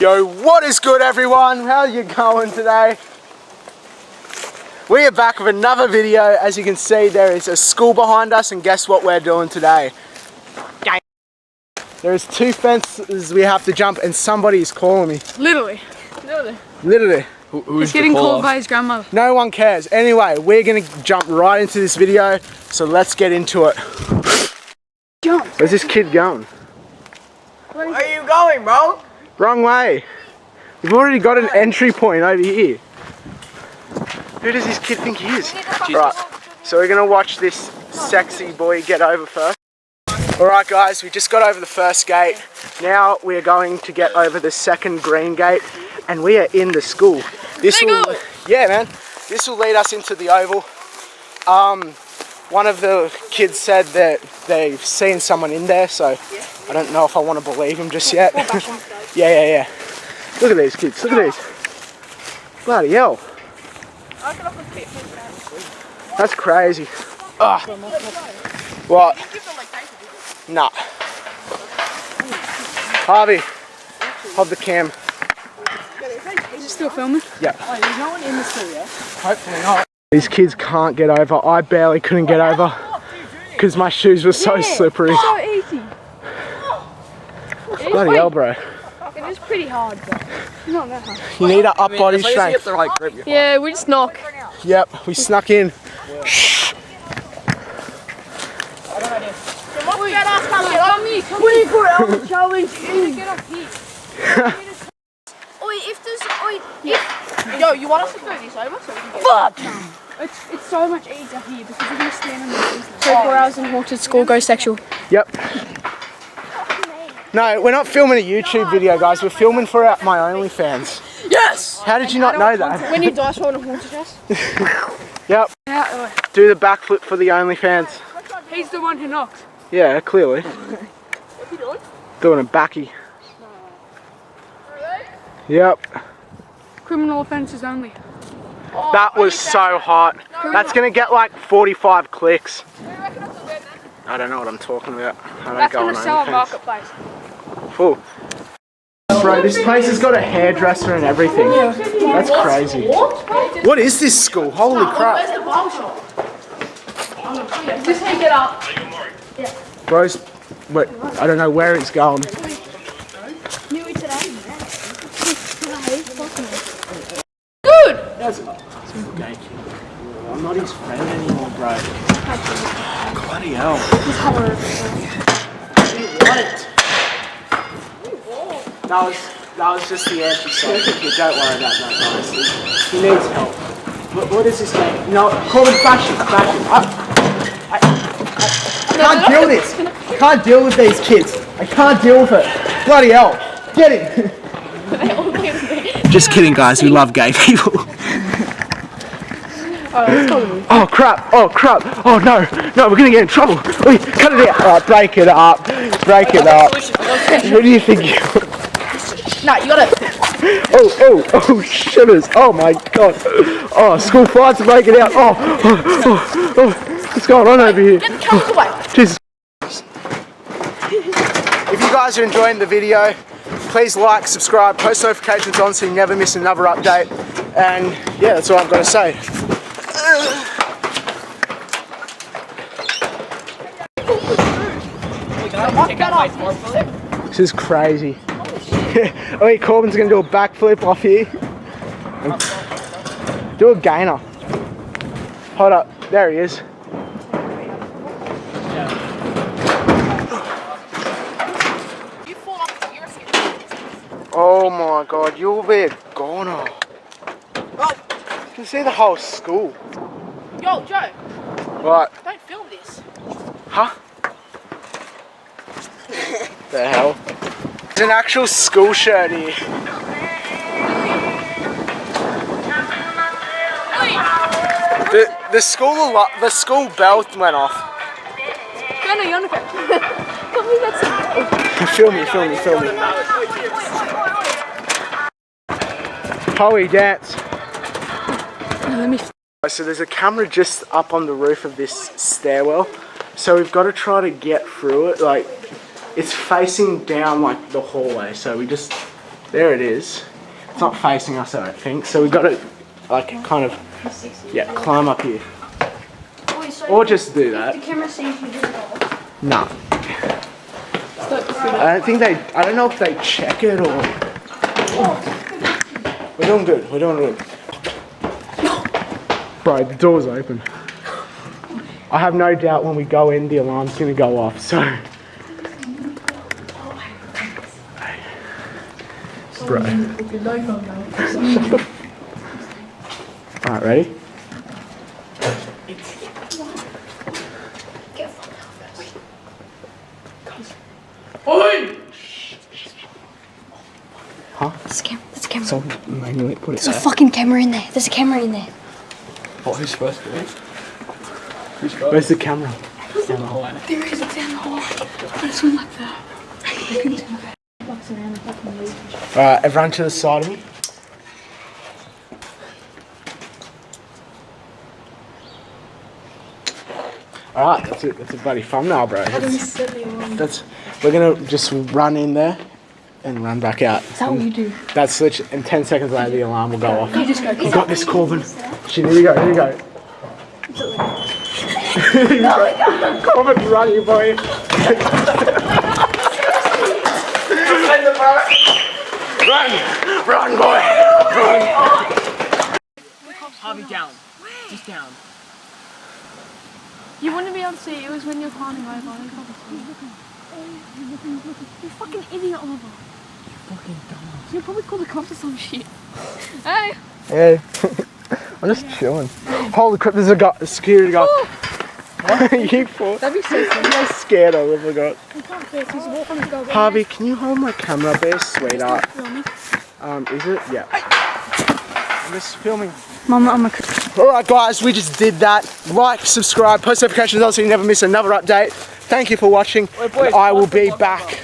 Yo, what is good everyone? How are you going today? We are back with another video. As you can see, there is a school behind us, and guess what we're doing today? There's 2 fences we have to jump, and somebody is calling me. Literally. Who's He's getting called by his grandmother. No one cares. Anyway, we're gonna jump right into this video, so let's get into it. Jump. Where's this kid going? Where are you going, bro? Wrong way. We've already got an entry point over here. Who does this kid think he is? Right, so we're gonna watch this sexy boy get over first. Alright guys, we just got over the first gate. Now we are going to get over the second green gate, and we are in the school. Yeah man, this will lead us into the oval. One of the kids said that they've seen someone in there, so I don't know if I want to believe him just yet. Yeah. Look at these kids, look at these. Bloody hell. That's crazy. What? Nah. Harvey, hold the cam. Is it still filming? Yeah. Oh, there's no one in the school yet? Hopefully not. These kids can't get over. I barely couldn't get over because my shoes were so slippery. So easy. Bloody hell, bro. It is pretty hard, but not that hard. You need an up body strength. The right grip. Yeah, we just knock. Yep, we snuck in. Shh. Yo, you want us to go this over so we can get It's so much easier here because we're going to stand on the business. So 4 hours in haunted school goes sexual. Yep. No, we're not filming a YouTube video, guys. We're filming for my OnlyFans. Yes! How did you not know that? When you dice roll a haunted house. Yep. Do the backflip for the OnlyFans. He's the one who knocked. Yeah, clearly. What's he doing? Doing a backy. Yep. Criminal offences only. That was so hot. That's gonna get like 45 clicks. I don't know what I'm talking about. I don't That's go going on to sell a OnlyFans. marketplace. Full. Bro, this place has got a hairdresser and everything. That's crazy. What is this school? Holy crap. Just take it up. Bro's, wait, I don't know where it's going. Good! I'm not his friend anymore, bro. Bloody hell. That was just the anti-social kid. Don't worry about that, guys. He needs help. What is this name? No, call him Fashion. I can't deal with this. I can't deal with these kids. I can't deal with it. Bloody hell. Get him. Just kidding, guys. We love gay people. Oh crap! Oh no! We're gonna get in trouble. Wait, cut it out. Alright, break it up. What do you think? No, you gotta. Oh, shitters. Oh my god. Oh, school fights are breaking out. Oh, what's going on over here? Get the cameras away. Jesus. If you guys are enjoying the video, please like, subscribe, post notifications on so you never miss another update. And yeah, that's all I've got to say. This is crazy. Oh wait, Corbin's gonna do a backflip off here. Do a gainer. Hold up, there he is. Oh my god, you'll be a goner. You can see the whole school. Yo, Joe. What? Don't film this. Huh? The hell? It's an actual school shirt here. The school belt went off. Film me. Howie, dance. So there's a camera just up on the roof of this stairwell. So we've got to try to get through it. Like, it's facing down like the hallway. So we just There it is. It's not facing us, I don't think. So we got to like kind of climb up here, or just do that. The camera sees you do it all. No. I don't think they. I don't know if they check it or. We're doing good. We're doing good. Bro, the door's open. I have no doubt when we go in, the alarm's gonna go off. So. Bro. Alright, ready? Huh? There's a camera. So manually put it There's a there. fucking camera in there. There's a camera in there. What, who's first, boys? Who's first? Where's the camera? There is. It's down the hall. It's one like that. Alright, everyone to the side of me. Alright, that's it. That's a bloody thumbnail, bro. We're gonna just run in there and run back out. Is that what you do? That's literally, in 10 seconds later the alarm will go off. You just go. You got this, Corbin. Shit, here you go, here you go. Corbin, run, you boy. Run, boy. Run. Harvey, down. Just down. You wouldn't be able to see it. It was when you're climbing over. You fucking idiot, Oliver. Fucking dumb. You'll probably call the cops or some shit. Hey. Hey. I'm just chilling. Holy crap, there's a security guard. You thought? That'd be so funny. I'm scared of it, I forgot. You can't see it. He's walking to go. Harvey, can you hold my camera there, sweetheart? Is it? Yeah. I'm just filming. Mum, I'm a... Alright guys, we just did that. Like, subscribe, post notifications on so you never miss another update. Thank you for watching. Wait, boys, I will be back